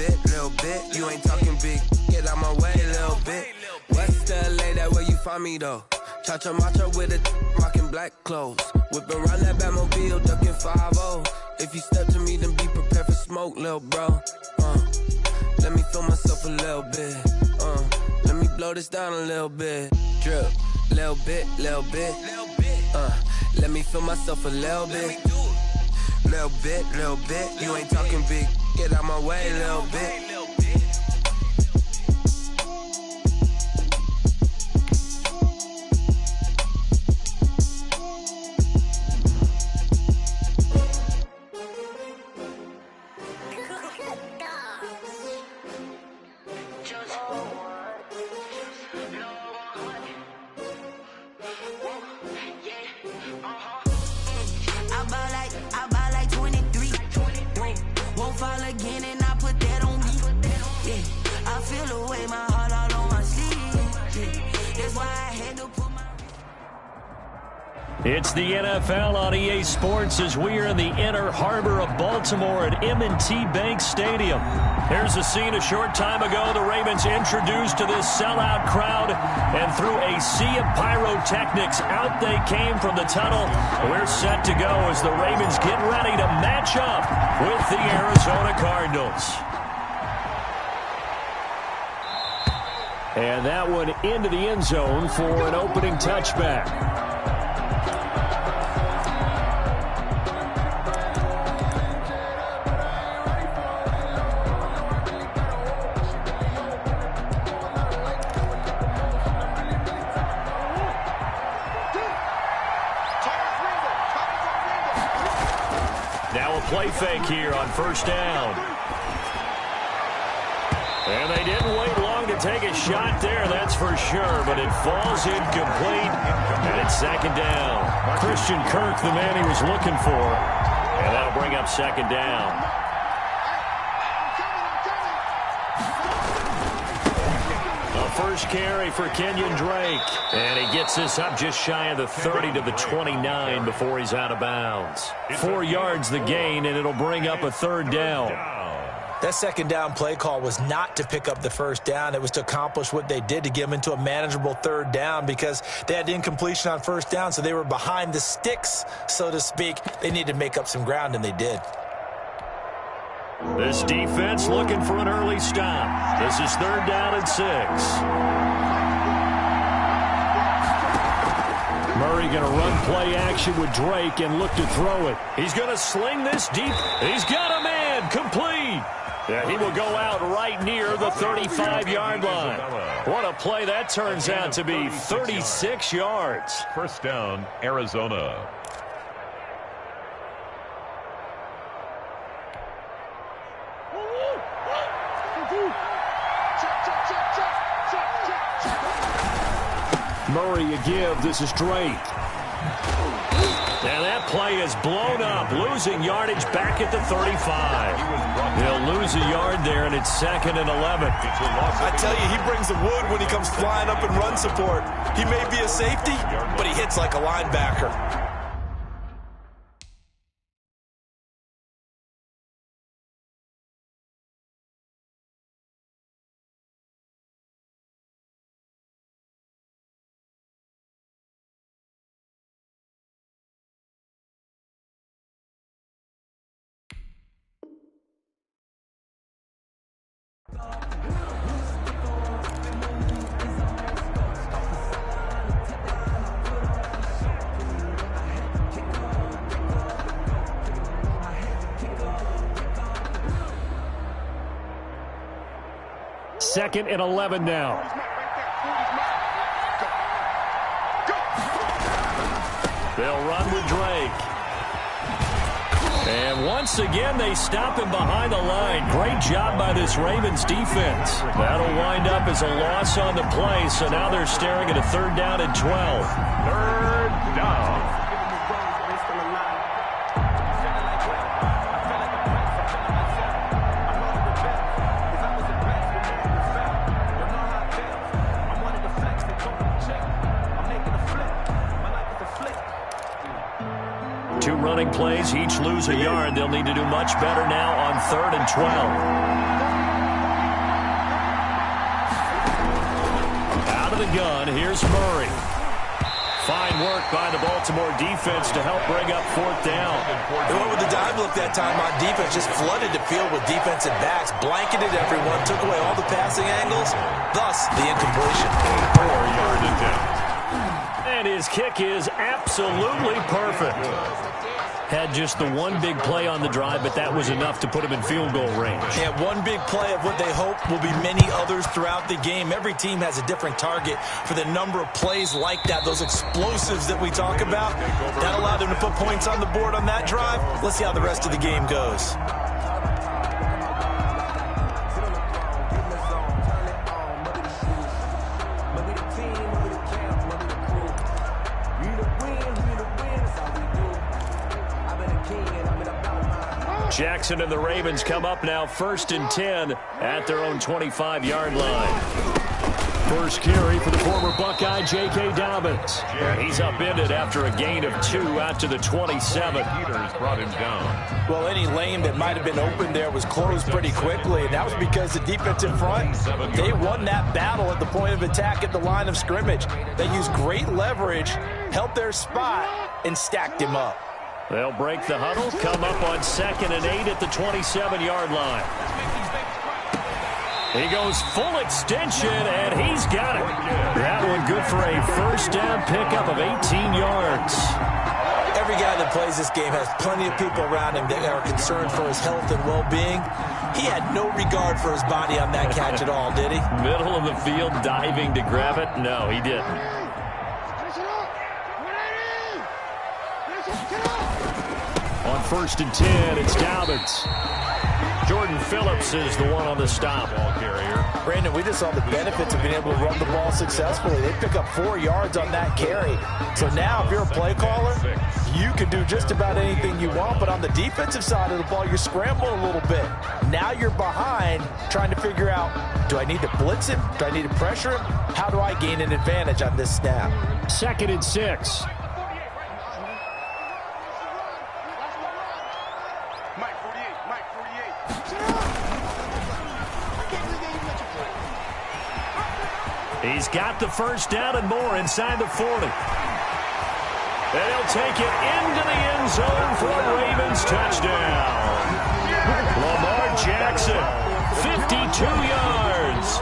little bit. You ain't talking big, get out my way, little bit. West LA, that where you find me though. Cha-cha matcha with a rockin' black clothes. Whip around that Batmobile, ducking 5-0. If you step to me, then be prepared for smoke, little bro. Let me feel myself a little bit. Let me blow this down a little bit. Drip, little bit, little bit. Let me feel myself a little bit. Little bit, little bit. You ain't talking big, get out my way, little bit. It's the NFL on EA Sports as we are in the inner harbor of Baltimore at M&T Bank Stadium. Here's a scene a short time ago. The Ravens introduced to this sellout crowd, and through a sea of pyrotechnics, out they came from the tunnel. We're set to go as the Ravens get ready to match up with the Arizona Cardinals. And that one into the end zone for an opening touchback. Play fake here on first down. And they didn't wait long to take a shot there, that's for sure, but it falls incomplete, and it's second down. Christian Kirk, the man he was looking for, and that'll bring up second down. First carry for Kenyon Drake. And he gets this up just shy of the 30 to the 29 before he's out of bounds. 4 yards the gain, and it'll bring up a third down. That second down play call was not to pick up the first down. It was to accomplish what they did, to get them into a manageable third down, because they had incompletion on first down, so they were behind the sticks, so to speak. They needed to make up some ground, and they did. This defense looking for an early stop. This is third down and 6. Murray going to run play action with Drake and look to throw it. He's going to sling this deep. He's got a man complete. Yeah, he will go out right near the 35-yard line. What a play that turns out to be, 36 yards. First down, Arizona. Murray a give. This is Drake. And that play is blown up, losing yardage back at the 35. He'll lose a yard there, and it's second and 11. I tell you, he brings the wood when he comes flying up in run support. He may be a safety, but he hits like a linebacker. Second and 11 now. They'll run with Drake. And once again, they stop him behind the line. Great job by this Ravens defense. That'll wind up as a loss on the play, so now they're staring at a third down and 12. Third down. Two running plays, each lose a yard. They'll need to do much better now on 3rd and 12. the gun. Here's Murray. Fine work by the Baltimore defense to help bring up fourth down. They went with the dive look that time on defense, just flooded the field with defensive backs, blanketed everyone, took away all the passing angles, thus the incompletion. 4-yard attempt. And his kick is absolutely perfect. Had just the one big play on the drive, but that was enough to put him in field goal range. Yeah, one big play of what they hope will be many others throughout the game. Every team has a different target for the number of plays like that, those explosives that we talk about. That allowed them to put points on the board on that drive. Let's see how the rest of the game goes. Jackson and the Ravens come up now 1st and 10 at their own 25-yard line. First carry for the former Buckeye, J.K. Dobbins. He's upended after a gain of 2 out to the 27. Peters brought him down. Well, any lane that might have been open there was closed pretty quickly, and that was because the defensive front, they won that battle at the point of attack at the line of scrimmage. They used great leverage, held their spot, and stacked him up. They'll break the huddle, come up on 2nd and 8 at the 27-yard line. He goes full extension, and he's got it. That one good for a first down pickup of 18 yards. Every guy that plays this game has plenty of people around him that are concerned for his health and well-being. He had no regard for his body on that catch at all, did he? Middle of the field, diving to grab it. No, he didn't. On 1st and 10, it's Dobbins. Jordan Phillips is the one on the stop. Ball carrier. Brandon, we just saw the benefits of being able to run the ball successfully. They pick up 4 yards on that carry. So now if you're a play caller, you can do just about anything you want. But on the defensive side of the ball, you're scrambling a little bit. Now you're behind trying to figure out, do I need to blitz him? Do I need to pressure him? How do I gain an advantage on this snap? 2nd and 6. He's got the first down and more inside the 40. And he'll take it into the end zone for a Ravens touchdown. Lamar Jackson, 52 yards.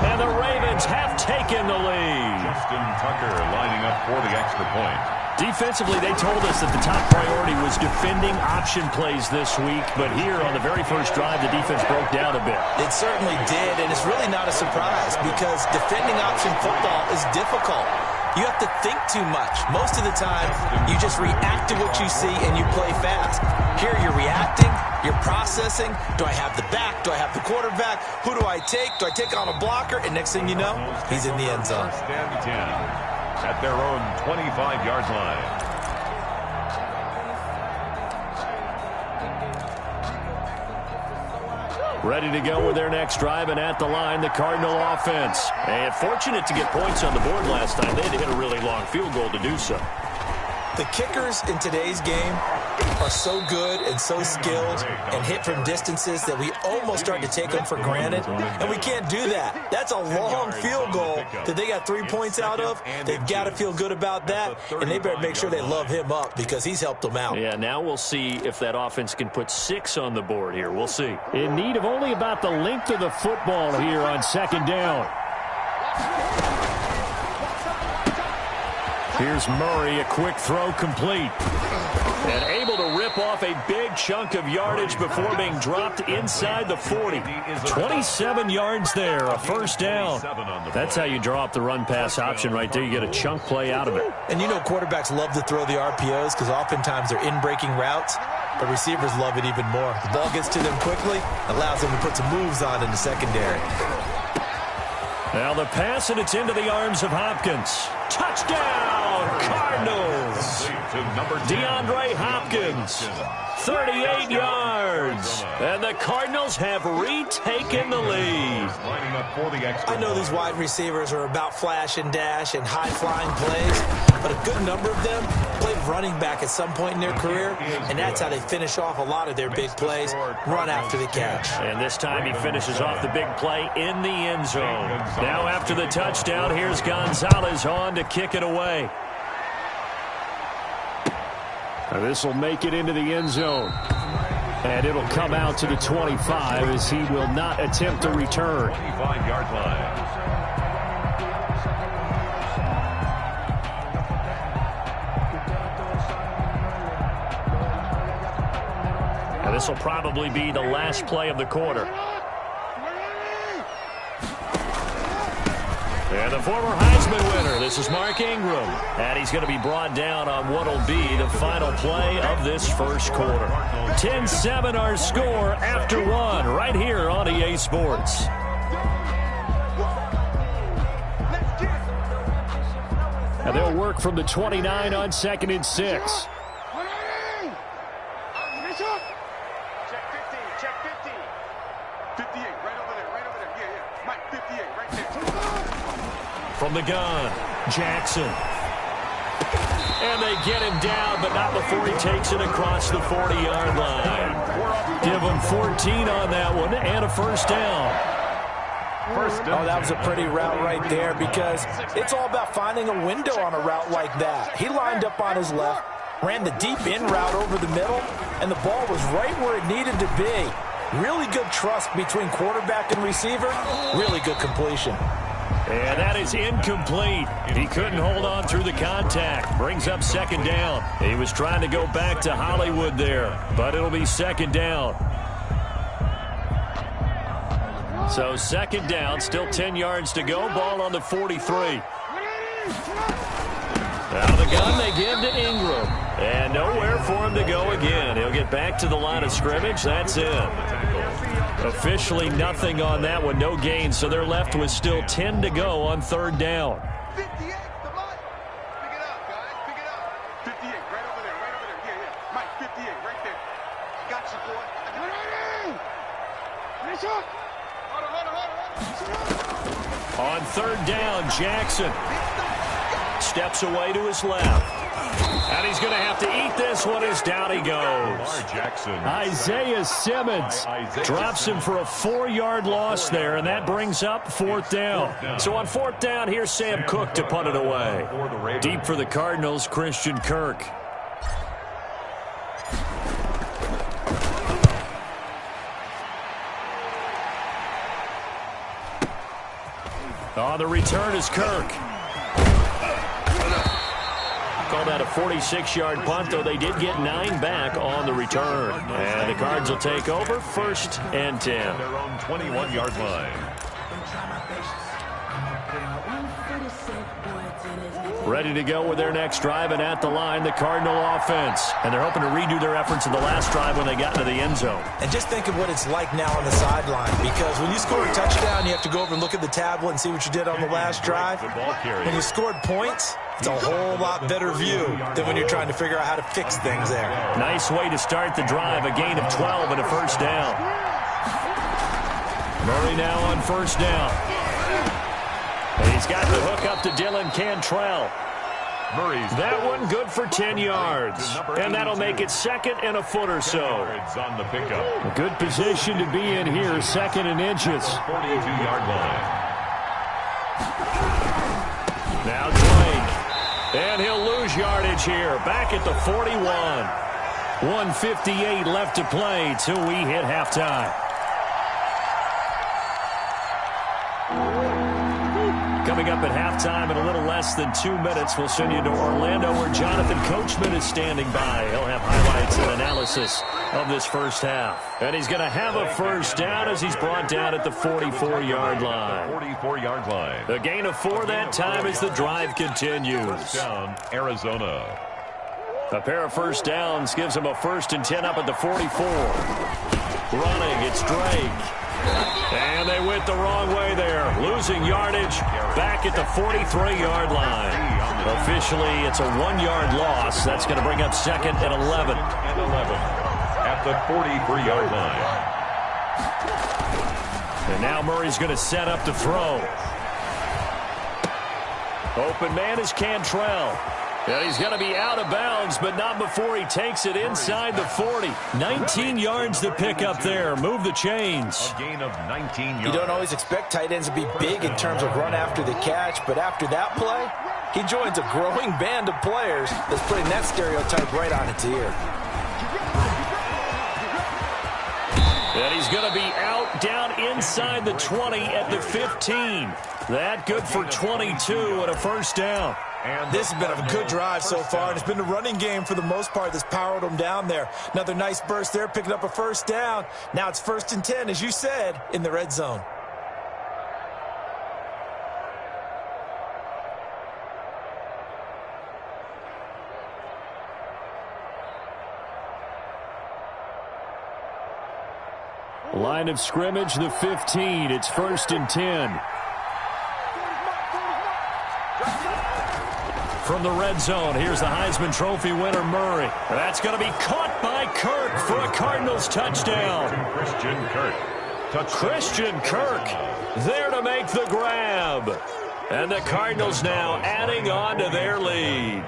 And the Ravens have taken the lead. Justin Tucker lining up for the extra point. Defensively, they told us that the top priority was defending option plays this week. But here on the very first drive, the defense broke down a bit. It certainly did, and it's really not a surprise because defending option football is difficult. You have to think too much. Most of the time, you just react to what you see and you play fast. Here you're reacting, you're processing. Do I have the back? Do I have the quarterback? Who do I take? Do I take on a blocker? And next thing you know, he's in the end zone. 1st and 10 at their own 25-yard line. Ready to go with their next drive, and at the line, the Cardinal offense. And fortunate to get points on the board last time. They had to hit a really long field goal to do so. The kickers in today's game are so good and so skilled and hit from distances that we almost start to take them for granted, and we can't do that. That's a long field goal that they got 3 points out of. They've got to feel good about that, and they better make sure they love him up because he's helped them out. Yeah, now we'll see if that offense can put 6 on the board here. We'll see. In need of only about the length of the football here on 2nd down. Here's Murray, a quick throw complete. And able to rip off a big chunk of yardage before being dropped inside the 40. 27 yards there, a first down. That's how you draw up the run-pass option right there. You get a chunk play out of it. And you know quarterbacks love to throw the RPOs because oftentimes they're in-breaking routes, but receivers love it even more. The ball gets to them quickly, allows them to put some moves on in the secondary. Now the pass, and it's into the arms of Hopkins. Touchdown, Cardinals! DeAndre Hopkins, 38 yards. yards. And the Cardinals have retaken the lead. I know these wide receivers are about flash and dash and high-flying plays, but a good number of them played running back at some point in their career, and that's how they finish off a lot of their big plays, run after the catch. And this time he finishes off the big play in the end zone. Now after the touchdown, here's Gonzalez on to kick it away. This will make it into the end zone. And it'll come out to the 25 as he will not attempt to return. 25-yard line. Now this will probably be the last play of the quarter. And the former Heisman winner, this is Mark Ingram. And he's going to be brought down on what will be the final play of this first quarter. 10-7 our score after one right here on EA Sports. And they'll work from the 29 on 2nd and 6. Check 15, check 15. 58, right over there, yeah. Mike, 58, right there. From the gun, Jackson. And they get him down, but not before he takes it across the 40-yard line. Give him 14 on that one and a first down. Oh, that was a pretty route right there because it's all about finding a window on a route like that. He lined up on his left, ran the deep in route over the middle, and the ball was right where it needed to be. Really good trust between quarterback and receiver. Really good completion. And that is incomplete. He couldn't hold on through the contact. Brings up second down. He was trying to go back to Hollywood there, but it'll be second down. So second down, still 10 yards to go. Ball on the 43. Out of the gun, they give to Ingram. And nowhere for him to go again. He'll get back to the line of scrimmage. That's it. Officially nothing on that one. No gain. So they're left with still 10 to go on third down. 58, come on. Pick it up, guys. Pick it up. 58, right over there. Yeah. Mike, 58, right there. Got you, boy. Finish up. On third down, Jackson steps away to his left. And he's going to have to eat this one as down he goes. Isaiah Simmons drops him for a 4-yard loss there, and that brings up fourth down. So on fourth down, here's Sam Cook to punt it away. Deep for the Cardinals, Christian Kirk. On the return is Kirk. Called that a 46-yard punt, though they did get 9 back on the return. And the Cards will take over, 1st and 10. Their own 21-yard line. Ready to go with their next drive, and at the line, the Cardinal offense. And they're hoping to redo their efforts in the last drive when they got into the end zone. And just think of what it's like now on the sideline, because when you score a touchdown, you have to go over and look at the tablet and see what you did on the last drive. When you scored points, it's a whole lot better view than when you're trying to figure out how to fix things there. Nice way to start the drive, a gain of 12 and a first down. Murray now on first down. And he's got the hook up to Dylan Cantrell. That one good for 10 yards. And that'll make it 2nd and a foot or so. A good position to be in here, 2nd and inches. 42-yard line. Now Drake. And he'll lose yardage here. Back at the 41. 1:58 left to play till we hit halftime. Coming up at halftime in a little less than 2 minutes, we'll send you to Orlando where Jonathan Coachman is standing by. He'll have highlights and analysis of this first half. And he's going to have a first down as he's brought down at the 44-yard line. 44-yard line. The gain of 4 that time as the drive continues. First down, Arizona. A pair of first downs gives him a 1st and 10 up at the 44. Running, it's Drake. And they went the wrong way there. Losing yardage back at the 43-yard line. Officially, it's a 1-yard loss. That's going to bring up 2nd and 11. At at the 43-yard line. And now Murray's going to set up to throw. Open man is Cantrell. And he's going to be out of bounds, but not before he takes it inside the 40. 19 yards to pick up there. Move the chains. A gain of 19 yards. You don't always expect tight ends to be big in terms of run after the catch, but after that play, he joins a growing band of players that's putting that stereotype right on its ear. And he's going to be out down inside the 20 at the 15. That good for 22 and a first down. And this has been a good drive so far, and it's been the running game for the most part that's powered them down there. Another nice burst there, picking up a first down. Now it's 1st and 10, as you said, in the red zone. Line of scrimmage, the 15. It's 1st and 10. From the red zone, here's the Heisman Trophy winner, Murray. That's going to be caught by Kirk for a Cardinals touchdown. Christian Kirk. Christian Kirk there to make the grab. And the Cardinals now adding on to their lead.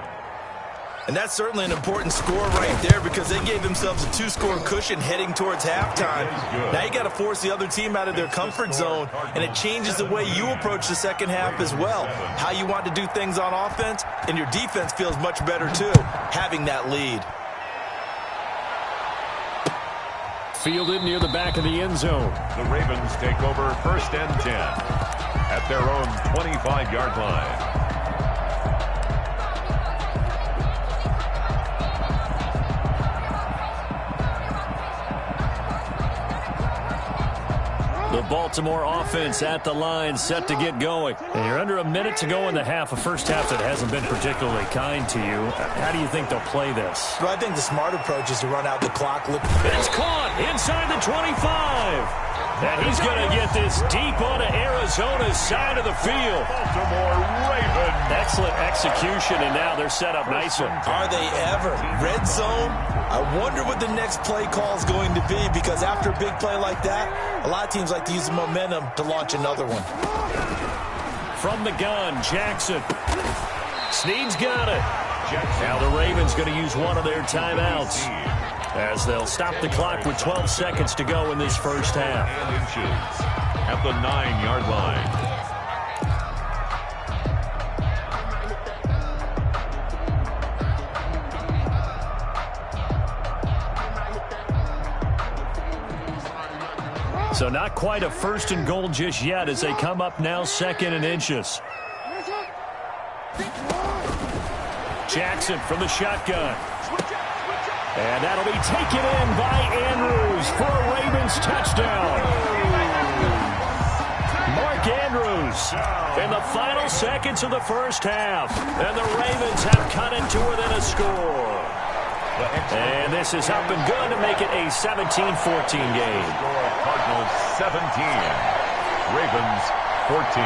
And that's certainly an important score right there because they gave themselves a 2-score cushion heading towards halftime. Now you got to force the other team out of their comfort zone, and it changes the way you approach the second half as well. How you want to do things on offense, and your defense feels much better too, having that lead. Fielded near the back of the end zone. The Ravens take over 1st and 10 at their own 25-yard line. The Baltimore offense at the line, set to get going. And you're under a minute to go in the half, a first half that hasn't been particularly kind to you. How do you think they'll play this? Well, I think the smart approach is to run out the clock. It's caught inside the 25. And he's going to get this deep onto Arizona's side of the field. Baltimore Ravens. Excellent execution, and now they're set up nicely. Are they ever? Red zone? I wonder what the next play call is going to be, because after a big play like that, a lot of teams like to use the momentum to launch another one. From the gun, Jackson. Snead's got it. Now the Ravens going to use one of their timeouts, as they'll stop the clock with 12 seconds to go in this first half. And inches at the 9-yard line. So not quite a 1st and goal just yet as they come up now 2nd and inches. Jackson from the shotgun. And that'll be taken in by Andrews for a Ravens touchdown. Mark Andrews in the final seconds of the first half. And the Ravens have cut it to within a score. And this is up and good to make it a 17-14 game. Cardinals 17, Ravens 14.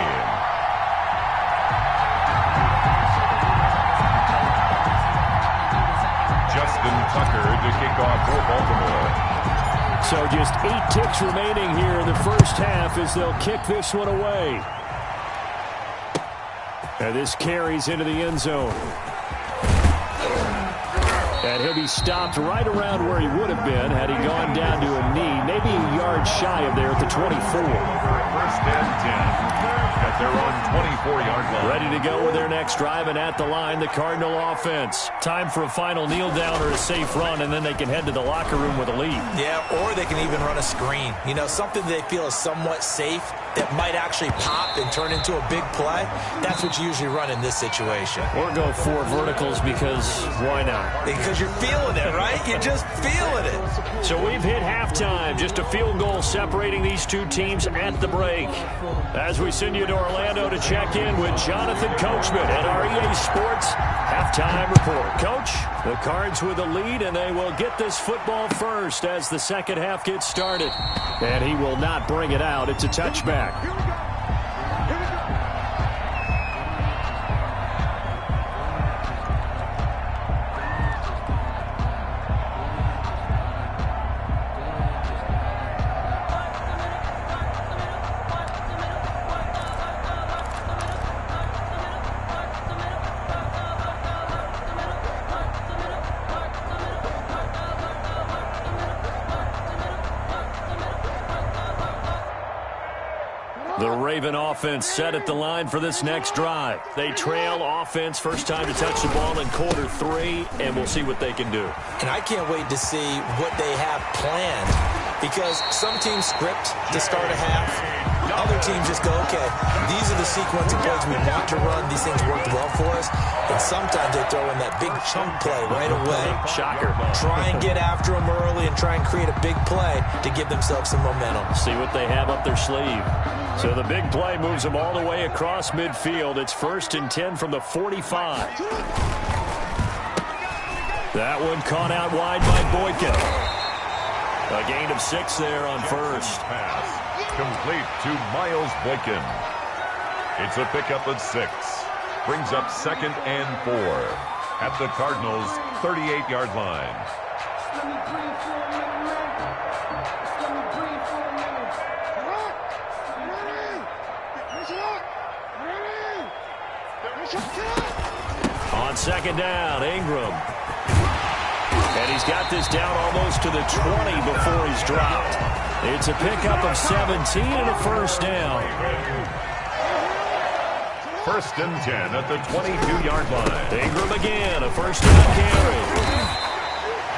Justin Tucker to kick off for Baltimore. So just 8 ticks remaining here in the first half as they'll kick this one away. And this carries into the end zone. And he'll be stopped right around where he would have been had he gone down to a knee, maybe a yard shy of there at the 24. 1st and 10 at their own 24-yard line. Ready to go with their next drive, and at the line, the Cardinal offense. Time for a final kneel down or a safe run, and then they can head to the locker room with a lead. Yeah, or they can even run a screen. You know, something they feel is somewhat safe that might actually pop and turn into a big play. That's what you usually run in this situation. Or go 4 verticals, because why not? Because you're feeling it, right? You're just feeling it. So we've hit halftime. Just a field goal separating these two teams at the break. As we send you to Orlando to check in with Jonathan Coachman at our EA Sports Halftime Report. Coach, the Cards with the lead, and they will get this football first as the second half gets started. And he will not bring it out. It's a touchback. The Raven offense set at the line for this next drive. They trail offense, first time to touch the ball in quarter 3, and we'll see what they can do. And I can't wait to see what they have planned, because some teams script to start a half. Other teams just go, okay, these are the sequence of plays we want to run. These things worked well for us. And sometimes they throw in that big chunk play right away. Shocker. Try and get after them early and try and create a big play to give themselves some momentum. See what they have up their sleeve. So the big play moves them all the way across midfield. It's 1st and 10 from the 45. That one caught out wide by Boykin. A gain of 6 there on first. Pass complete to Miles Boykin. It's a pickup of 6. Brings up 2nd and 4 at the Cardinals' 38-yard line. On 2nd down, Ingram. And he's got this down almost to the 20 before he's dropped. It's a pickup of 17 and a first down. 1st and 10 at the 22-yard line. Ingram again, a first down carry.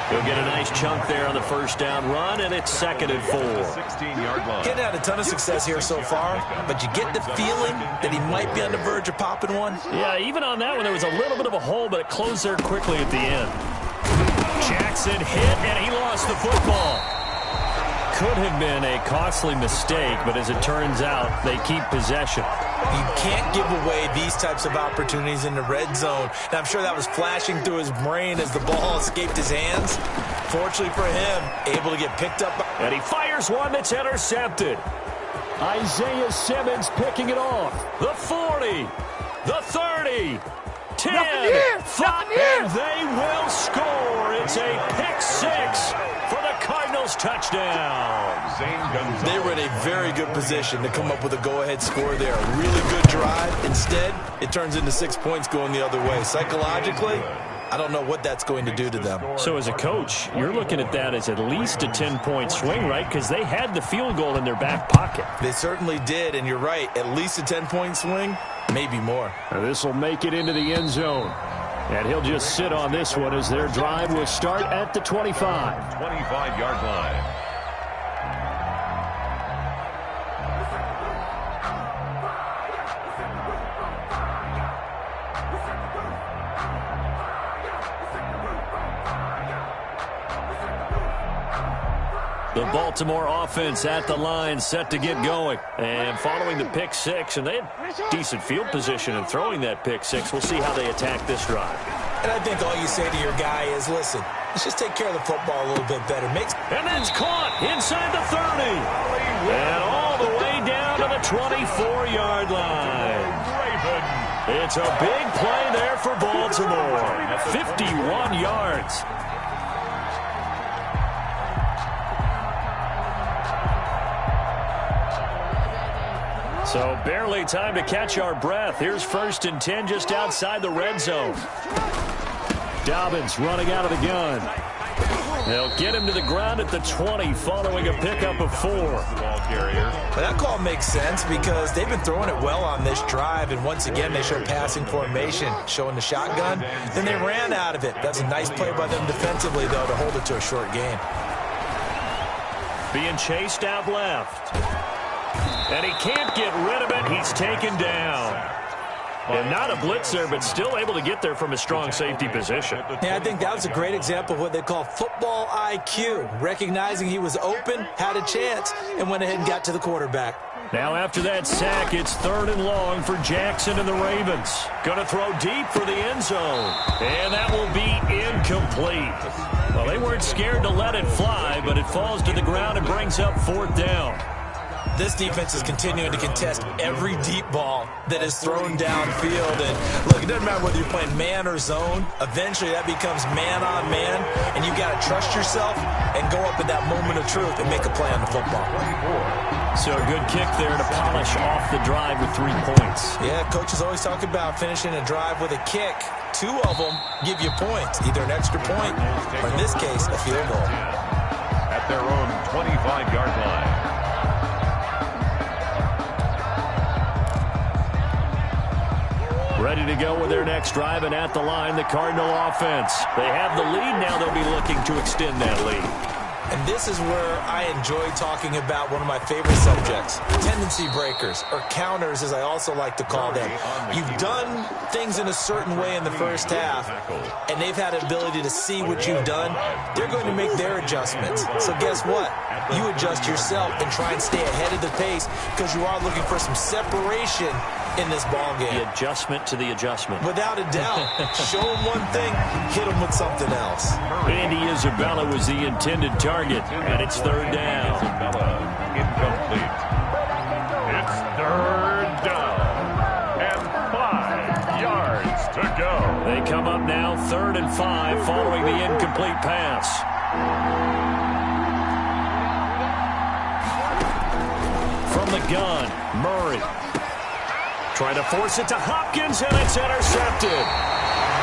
He'll get a nice chunk there on the first down run, and it's 2nd and 4. 16-yard line. Getting had a ton of success here so far, but you get the feeling that he might be on the verge of popping one. Yeah, even on that one, there was a little bit of a hole, but it closed there quickly at the end. Jackson hit, and he lost the football. Could have been a costly mistake, but as it turns out, they keep possession. You can't give away these types of opportunities in the red zone. And I'm sure that was flashing through his brain as the ball escaped his hands. Fortunately for him, able to get picked up. And he fires one that's intercepted. Isaiah Simmons picking it off. The 40, the 30, 10, 5, and they will score. It's a pick 6 for the Cardinals touchdown. They were in a very good position to come up with a go-ahead score there. A really good drive. Instead, it turns into 6 points going the other way. Psychologically, I don't know what that's going to do to them. So as a coach, you're looking at that as at least a 10-point swing, right? Because they had the field goal in their back pocket. They certainly did, and you're right. At least a 10-point swing, maybe more. This will make it into the end zone. And he'll just sit on this one as their drive will start at the 25. 25-yard line. The Baltimore offense at the line set to get going. And following the pick 6, and they had decent field position in throwing that pick 6. We'll see how they attack this drive. And I think all you say to your guy is, listen, let's just take care of the football a little bit better. And that's caught inside the 30. And all the way down to the 24-yard line. It's a big play there for Baltimore. 51 yards. So barely time to catch our breath. Here's 1st and 10 just outside the red zone. Dobbins running out of the gun. They'll get him to the ground at the 20 following a pickup of 4. Ball carrier. But that call makes sense because they've been throwing it well on this drive, and once again they show passing formation, showing the shotgun. Then they ran out of it. That's a nice play by them defensively, though, to hold it to a short gain. Being chased out left. And he can't get rid of it. He's taken down. And not a blitzer, but still able to get there from a strong safety position. Yeah, I think that was a great example of what they call football IQ. Recognizing he was open, had a chance, and went ahead and got to the quarterback. Now after that sack, it's 3rd and long for Jackson and the Ravens. Going to throw deep for the end zone. And that will be incomplete. Well, they weren't scared to let it fly, but it falls to the ground and brings up 4th down. This defense is continuing to contest every deep ball that is thrown downfield. And look, it doesn't matter whether you're playing man or zone. Eventually, that becomes man on man, and you got to trust yourself and go up at that moment of truth and make a play on the football. So a good kick there to polish off the drive with 3 points. Yeah, coaches always talk about finishing a drive with a kick. 2 of them give you points, either an extra point or, in this case, a field goal. At their own 25-yard line. Ready to go with their next drive, and at the line, the Cardinal offense. They have the lead. Now they'll be looking to extend that lead. And this is where I enjoy talking about one of my favorite subjects, tendency breakers, or counters, as I also like to call them. You've done things in a certain way in the first half, and they've had an ability to see what you've done. They're going to make their adjustments. So guess what? You adjust yourself and try and stay ahead of the pace because you are looking for some separation in this ball game. The adjustment to the adjustment. Without a doubt. Show them one thing, hit them with something else. Andy Isabella was the intended target, and it's third down. Isabella, incomplete. It's third down, and 5 yards to go. They come up now 3rd and 5 following the incomplete pass. From the gun, Murray. Trying to force it to Hopkins, and it's intercepted.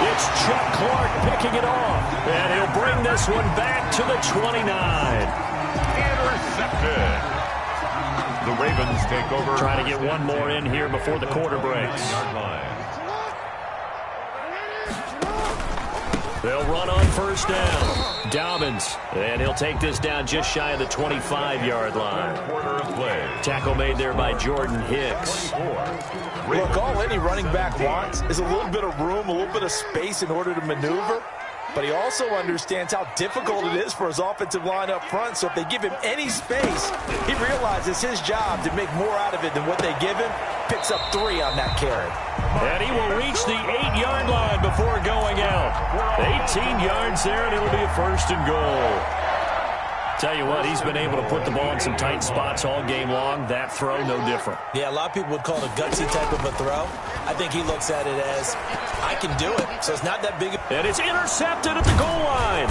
It's Chuck Clark picking it off, and he'll bring this one back to the 29. Intercepted. The Ravens take over. Trying to get one more in here before the quarter breaks. They'll run on first down. Dobbins, and he'll take this down just shy of the 25-yard line. Tackle made there by Jordan Hicks. Look, all any running back wants is a little bit of room, a little bit of space in order to maneuver. But he also understands how difficult it is for his offensive line up front. So if they give him any space, he realizes his job to make more out of it than what they give him. Picks up 3 on that carry. And he will reach the 8-yard line before going out. 18 yards there, and it'll be a 1st and goal. Tell you what, he's been able to put the ball in some tight spots all game long. That throw, no different. Yeah, a lot of people would call it a gutsy type of a throw. I think he looks at it as, I can do it. So it's not that big. And it's intercepted at the goal line.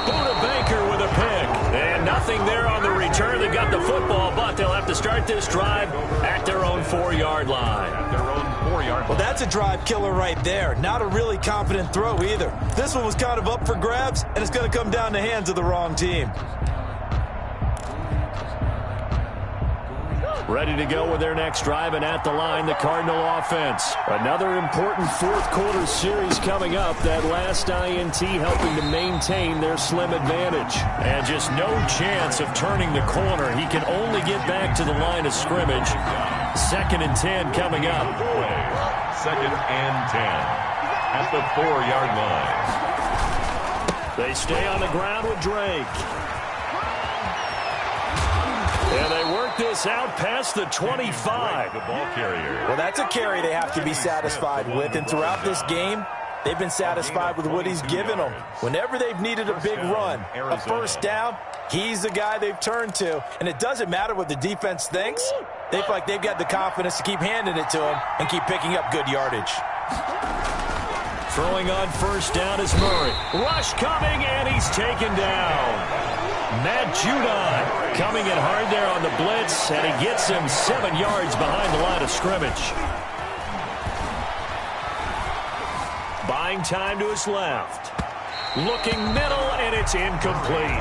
Buda Baker with a pick. And nothing there on the return. They got the football, but they'll have to start this drive at their own 4-yard line. Well, that's a drive killer right there. Not a really confident throw either. This one was kind of up for grabs, and it's going to come down the hands of the wrong team. Ready to go with their next drive, and at the line, the Cardinal offense. Another important fourth-quarter series coming up. That last INT helping to maintain their slim advantage. And just no chance of turning the corner. He can only get back to the line of scrimmage. 2nd and 10 coming up. 2nd and 10 at the 4-yard line. They stay on the ground with Drake. And they work this out past the 25. The ball carrier. Well, that's a carry they have to be satisfied with. And throughout this game, they've been satisfied with what he's given them. Whenever they've needed a big run, a first down, he's the guy they've turned to. And it doesn't matter what the defense thinks. They feel like they've got the confidence to keep handing it to him and keep picking up good yardage. Throwing on first down is Murray. Rush coming, and he's taken down. Matt Judon coming in hard there on the blitz, and he gets him 7 yards behind the line of scrimmage. Buying time to his left. Looking middle, and it's incomplete.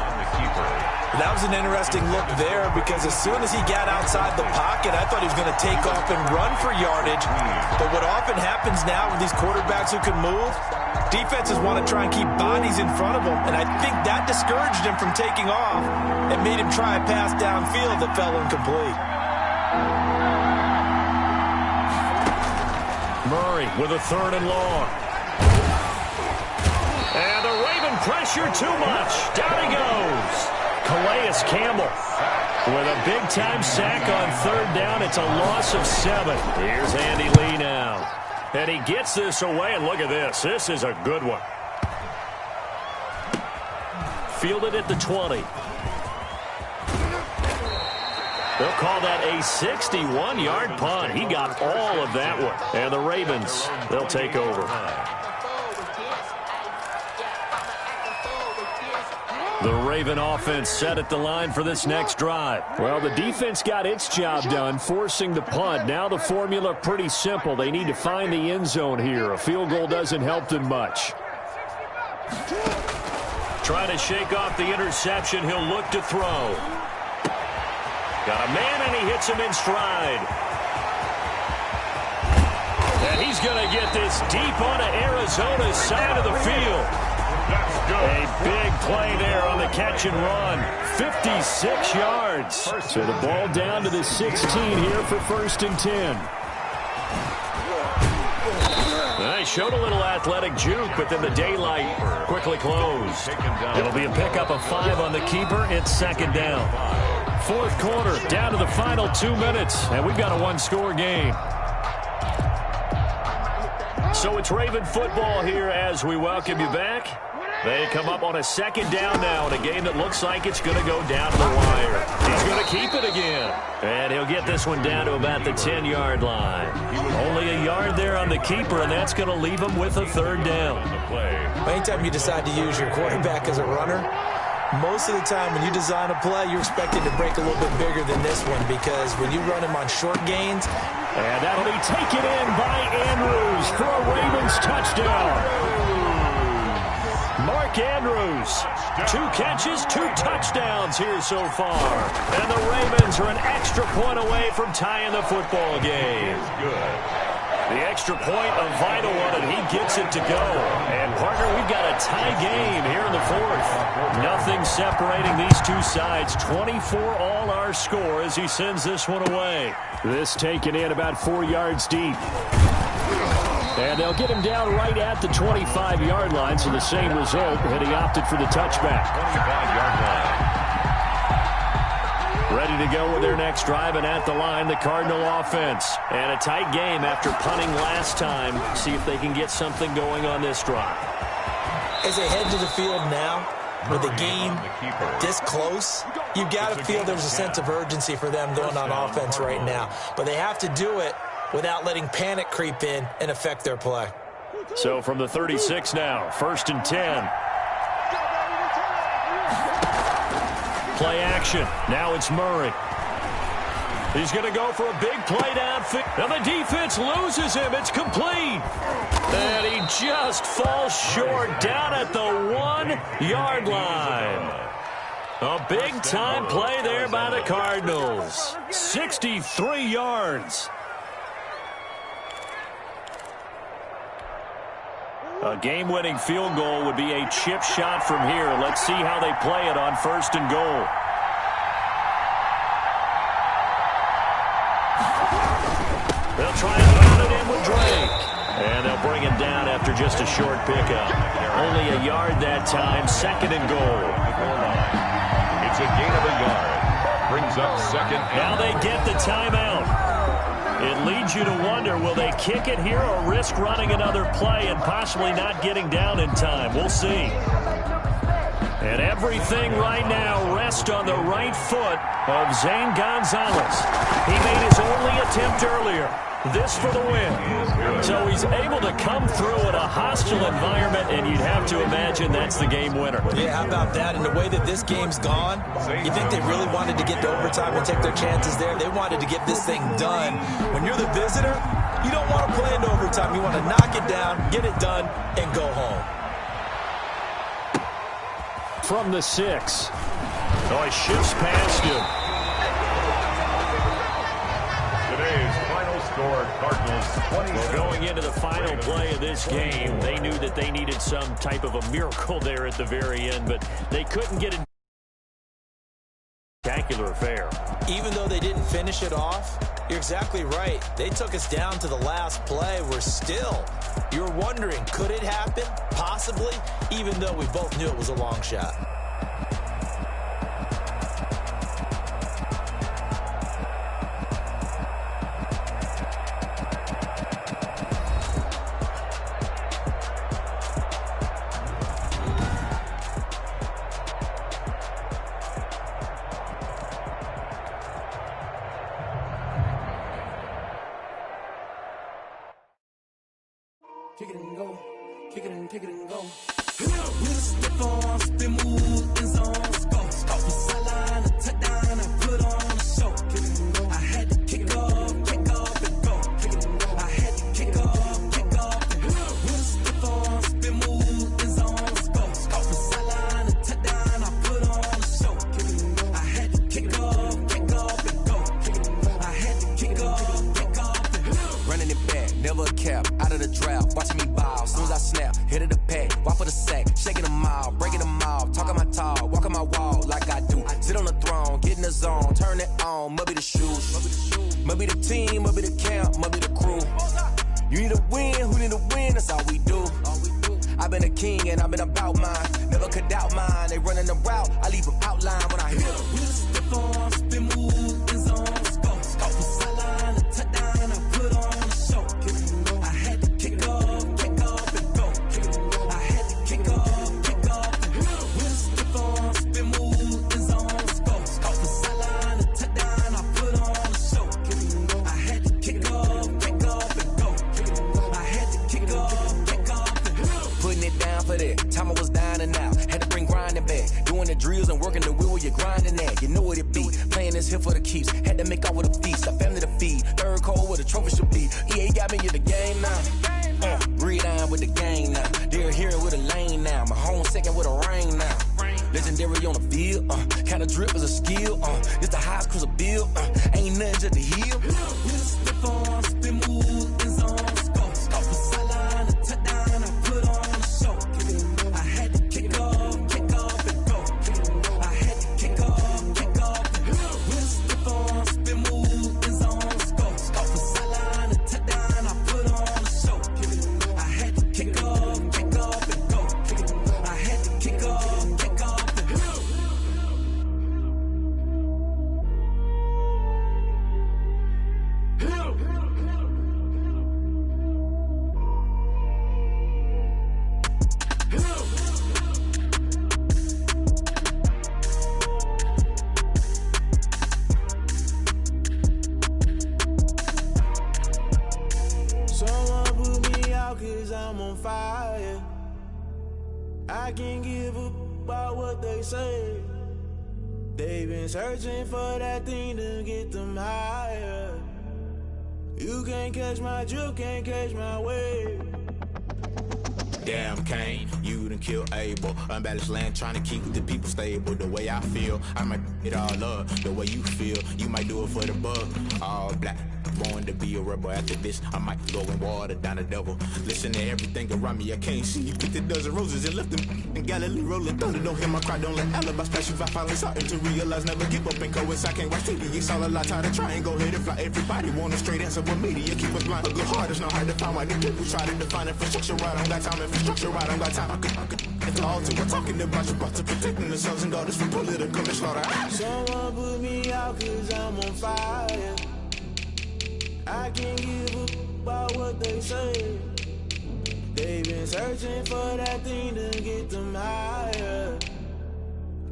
That was an interesting look there because as soon as he got outside the pocket, I thought he was going to take off and run for yardage. But what often happens now with these quarterbacks who can move, defenses want to try and keep bodies in front of them. And I think that discouraged him from taking off and made him try a pass downfield that fell incomplete. Murray with a 3rd and long. And the Raven pressure too much. Down he goes. Calais Campbell with a big-time sack on 3rd down. It's a loss of 7. Here's Andy Lee now. And he gets this away, and look at this. This is a good one. Fielded at the 20. They'll call that a 61-yard punt. He got all of that one. And the Ravens, they'll take over. The Raven offense set at the line for this next drive. Well, the defense got its job done, forcing the punt. Now the formula pretty simple. They need to find the end zone here. A field goal doesn't help them much. Trying to shake off the interception. He'll look to throw. Got a man, and he hits him in stride. And he's going to get this deep onto Arizona's side of the field. A big play there on the catch and run. 56 yards. So the ball down to the 16 here for 1st and 10. They showed a little athletic juke, but then the daylight quickly closed. It'll be a pickup of 5 on the keeper. It's 2nd down. 4th quarter, down to the final 2 minutes, and we've got a 1-score game. So it's Raven football here as we welcome you back. They come up on a 2nd down now in a game that looks like it's going to go down to the wire. He's going to keep it again. And he'll get this one down to about the 10-yard line. Only a yard there on the keeper, and that's going to leave him with a 3rd down. Anytime you decide to use your quarterback as a runner, most of the time when you design a play, you're expected to break a little bit bigger than this one, because when you run him on short gains. And that'll be taken in by Andrews for a Ravens touchdown. Mark Andrews, 2 catches, 2 touchdowns here so far. And the Ravens are an extra point away from tying the football game. The extra point, a vital one, and he gets it to go. And, partner, we've got a tie game here in the 4th. Nothing separating these two sides. 24 all our score as he sends this one away. This taken in about 4 yards deep. And they'll get him down right at the 25-yard line, so the same result, and he opted for the touchback. 25-yard line. Ready to go with their next drive, and at the line, the Cardinal offense. And a tight game after punting last time. See if they can get something going on this drive. As they head to the field now, with the game this close, you've got to feel there's a sense of urgency for them going on offense right now. But they have to do it without letting panic creep in and affect their play. So from the 36 now, 1st and 10. Play action. Now it's Murray. He's going to go for a big play downfield. And the defense loses him. It's complete. And he just falls short down at the 1-yard line. A big-time play there by the Cardinals. 63 yards. A game-winning field goal would be a chip shot from here. Let's see how they play it on 1st and goal. They'll try and run it in with Drake. And they'll bring him down after just a short pickup. Only a yard that time, 2nd and goal. It's a gain of a yard. Brings up 2nd and now they get the timeout. It leads you to wonder, will they kick it here or risk running another play and possibly not getting down in time? We'll see. And everything right now rests on the right foot of Zane Gonzalez. He made his only attempt earlier. This for the win. So he's able to come through in a hostile environment, and you'd have to imagine that's the game winner. Yeah, how about that? And the way that this game's gone, you think they really wanted to get to overtime and take their chances there? They wanted to get this thing done. When you're the visitor, you don't want to play into overtime. You want to knock it down, get it done, and go home. From the 6. Oh, he shifts past him. today's final score, Cardinals 20. Well, going into the final play of this game, they knew that they needed some type of a miracle there at the very end, but they couldn't get it. Spectacular affair. Even though they didn't finish it off, you're exactly right. They took us down to the last play. You're wondering, could it happen? Possibly, even though we both knew it was a long shot. Kick it and go. Kick it and kick it and go. I had to kick off and go. I had to kick off and go. With a stiff arm, spin move, and zone, let's go. Off the sideline, a touchdown, I put on a show. I had to kick off and go. I had to kick off and go. Running it back. never a cap, out of the drought, watching me ball. Soon as I snap, hit of the pack, walk for the sack, shaking them all, breaking them all, talking my talk, walking my wall like I do. Sit on the throne, get in the zone, turn it on, must be the shoes, must be the team, must be the camp, must be the crew. You need a win, who need a win, that's all we do. I've been a king and I've been about mine, never could doubt mine. They running the route, I leave them outline when I hit them. We just step on, spin move, in zone, let's go. Go from sideline to touchdown, I put on a show. I had to kick off and go. I had to kick off and go. We just step on, spin move, in zone, let's go. Go from sideline to touchdown, I put on a show. I had to kick off and go. I had to kick off and go. Putting it down for that, time I was down and out. Had to bring grinding back, doing the drills and working the wheel where you're grinding at. You know what it be, playing this here for the keeps. Had to make out with a feast, a family to feed. Third cold where the trophy should be. EA got me in the game now. Breathe on with the game now. They're here with a lane now. My home second with a rain now. Legendary on the field, kinda drip as a skill. It's the highest cruiser bill, ain't nothing just to heal. We just step on, spin move, in zone, let's go. Go from sideline to touchdown, I put on a show. I had to kick off and go. I had to kick off and go. We just step on, spin move, in zone, let's go. Go from sideline to touchdown, I put on a show. I had to kick off and go. I had to kick off and go. Someone put me out 'cause I'm on fire. I can't give a about what they say. They've been searching for that thing to get them higher. You can't catch my drift, can't catch my wave. Damn Kane, you done killed Abel. Unbalanced land trying to keep the people stable. The way I feel, I might it all up. The way you feel, you might do it for the bug. All black, born to be a rebel. After this, I might go and water down the devil. Listen to everything around me, I can't see. You picked a dozen roses and left them in Galilee rolling thunder. Don't hear my cry, don't let alibis pass you. I finally starting to realize, never give up and coincide. I can't watch TV, it's all a lot. Tired of trying, go ahead and fly. Everybody want a straight answer, but media keep us blind. A good heart is not hard to find. Why the people try to define infrastructure right? I don't got time, infrastructure right, I don't got time. I could it's all to we're talking about you, about to protecting the sons and daughters from political slaughter. Someone put me out 'cause I'm on fire. I can't give a about what they say. They've been searching for that thing to get them higher.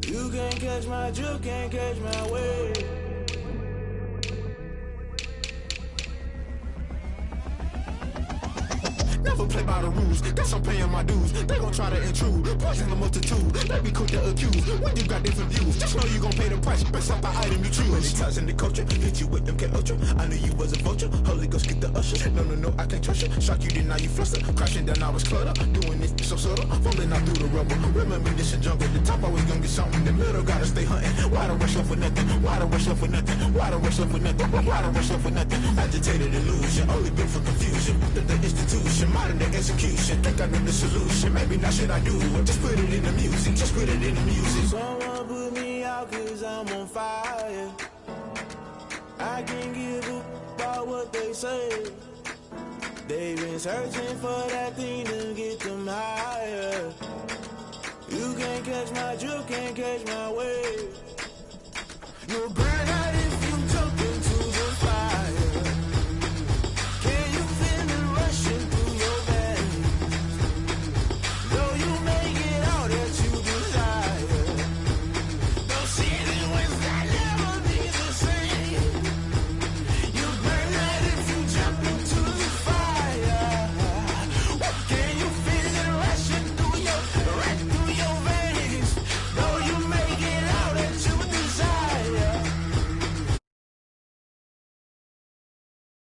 You can't catch my drift, can't catch my wave. Never play by the rules, guess I'm paying my dues. They gon' try to intrude, poison the multitude. They be quick to accuse, when you got different views. Just know you gon' pay the price, based off the item you choose. When it's ties in the culture, hit you with them K-Ultra. I knew you was a vulture, Holy Ghost get the usher. No, I can't trust you. Shock you, then now you fluster. Crashing down, I was clutter. Doing this so subtle, falling out through the rubble. Remember this a jungle, the top always gonna get something. In the middle, gotta stay hunting. Why the rush left with nothing? Why the rush left with nothing? Why the rush left with nothing? Why the rush left with nothing? Agitated illusion, only built for confusion. The institution, modern day execution. Think I know the solution, maybe not should I do it? Just put it in the music, just put it in the music. Someone put me out 'cause I'm on fire. I can't give a about what they say. They've been searching for that thing to get them higher. You can't catch my drift, can't catch my wave.